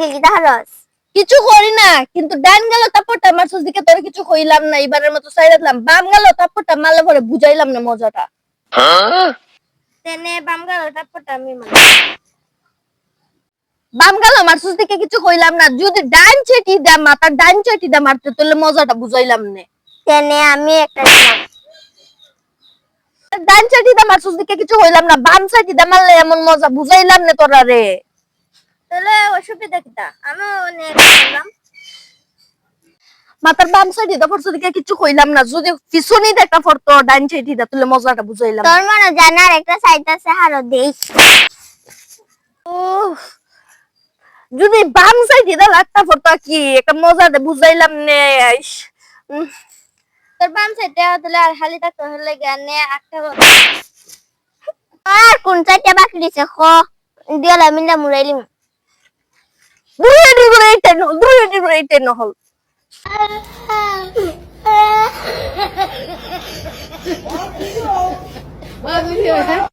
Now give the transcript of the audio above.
গেলি তাহরস কিছু করি না, কিন্তু ডান গেল তারপরটা মারছস দিকে তোর কিছু কইলাম না, এবারের মতো সাইরা দিলাম। বাম গেল তারপরটা মারলে পরে বুঝাইলাম না মজাটা। তেনে বাম গেল তারপরটা আমি মানে বাম গেল মারছস দিকে কিছু কইলাম না, যদি ডান চেটি দা মাথার ডান চেটি দা মারতে তাহলে মজাটা বুঝাইলাম না। তেনে আমি একটা দিলাম ডান চেটি দা মারছস দিকে কিছু কইলাম না, বাম চেটি দা মারলে এমন মজা বুঝাইলাম না তোরা রে। তাহলে অসুবিধা কিটা আমি অনেক দিলাম মাথার বাম সাইডে দা পড়ছস দিকে কিছু কইলাম না, যদি পিছনে দেখা পড়তো ডান চেটি দা তাহলে মজাটা বুঝাইলাম। তোর মনে জানার একটা সাইড আছে হারো দেখ যদি বাম সাইডে দা লাগতা পড়তো কি একটা মজাটা বুঝাইলাম নে। তোর বাম সাইডে তাহলে আর খালি থাকতে হলে জ্ঞানে একটা আর কোন সাইডে বাকি দিছে খ দিলা মিলা মুরাইলিম দুই নহল Bagus ya.